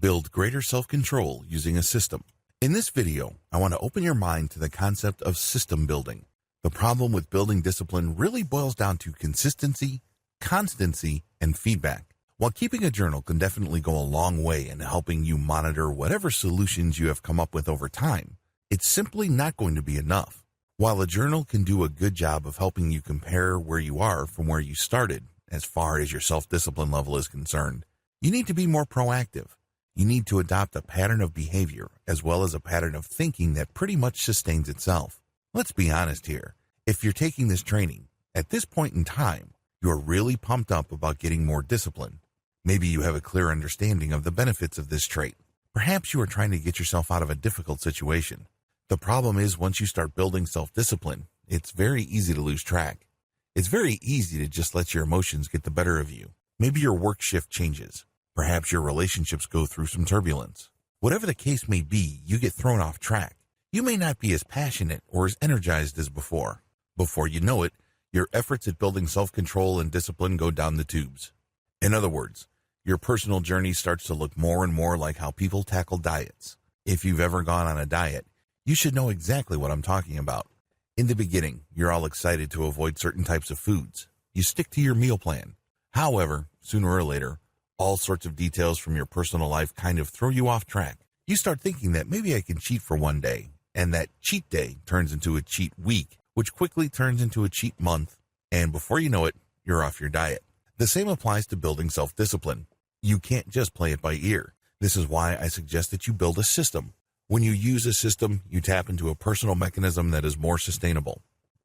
Build greater self-control using a system. In this video, I want to open your mind to the concept of system building. The problem with building discipline really boils down to consistency, constancy, and feedback. While keeping a journal can definitely go a long way in helping you monitor whatever solutions you have come up with over time, it's simply not going to be enough. While a journal can do a good job of helping you compare where you are from where you started as far as your self-discipline level is concerned, you need to be more proactive. You need to adopt a pattern of behavior as well as a pattern of thinking that pretty much sustains itself. Let's be honest here. If you're taking this training, at this point in time, you're really pumped up about getting more discipline. Maybe you have a clear understanding of the benefits of this trait. Perhaps you are trying to get yourself out of a difficult situation. The problem is once you start building self-discipline, it's very easy to lose track. It's very easy to just let your emotions get the better of you. Maybe your work shift changes. Perhaps your relationships go through some turbulence. Whatever the case may be, you get thrown off track. You may not be as passionate or as energized as before. Before you know it, your efforts at building self-control and discipline go down the tubes. In other words, your personal journey starts to look more and more like how people tackle diets. If you've ever gone on a diet, you should know exactly what I'm talking about. In the beginning, you're all excited to avoid certain types of foods. You stick to your meal plan. However, sooner or later, all sorts of details from your personal life kind of throw you off track. You start thinking that maybe I can cheat for one day, and that cheat day turns into a cheat week, which quickly turns into a cheat month, and before you know it, you're off your diet. The same applies to building self-discipline. You can't just play it by ear. This is why I suggest that you build a system. When you use a system, you tap into a personal mechanism that is more sustainable.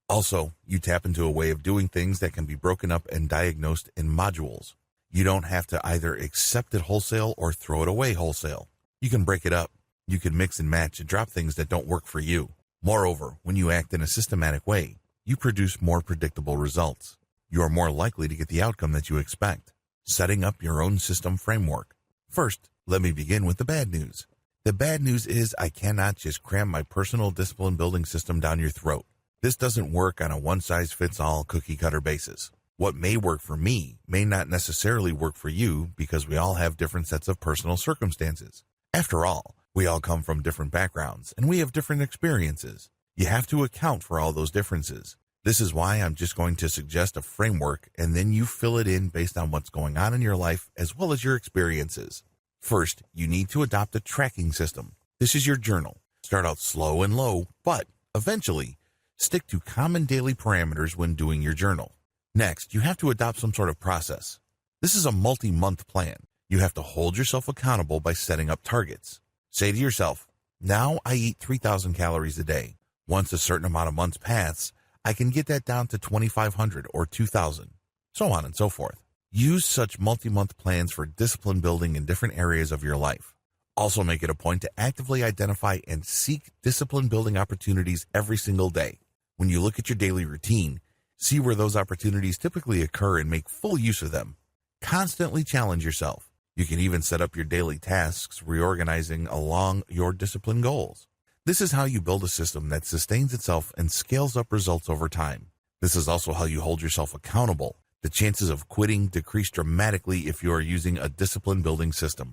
Also, you tap into a way of doing things that can be broken up and diagnosed in modules. You don't have to either accept it wholesale or throw it away wholesale. You can break it up. You can mix and match and drop things that don't work for you. Moreover, when you act in a systematic way, you produce more predictable results. You are more likely to get the outcome that you expect. Setting up your own system framework. First, let me begin with the bad news. The bad news is I cannot just cram my personal discipline building system down your throat. This doesn't work on a one-size-fits-all cookie-cutter basis. What may work for me may not necessarily work for you because we all have different sets of personal circumstances. After all, we all come from different backgrounds and we have different experiences. You have to account for all those differences. This is why I'm just going to suggest a framework and then you fill it in based on what's going on in your life as well as your experiences. First, you need to adopt a tracking system. This is your journal. Start out slow and low, but eventually stick to common daily parameters when doing your journal. Next, you have to adopt some sort of process. This is a multi-month plan. You have to hold yourself accountable by setting up targets. Say to yourself, now I eat 3,000 calories a day. Once a certain amount of months pass, I can get that down to 2,500 or 2,000, so on and so forth. Use such multi-month plans for discipline building in different areas of your life. Also make it a point to actively identify and seek discipline building opportunities every single day. When you look at your daily routine, see where those opportunities typically occur and make full use of them. Constantly challenge yourself. You can even set up your daily tasks, reorganizing along your discipline goals. This is how you build a system that sustains itself and scales up results over time. This is also how you hold yourself accountable. The chances of quitting decrease dramatically if you are using a discipline building system.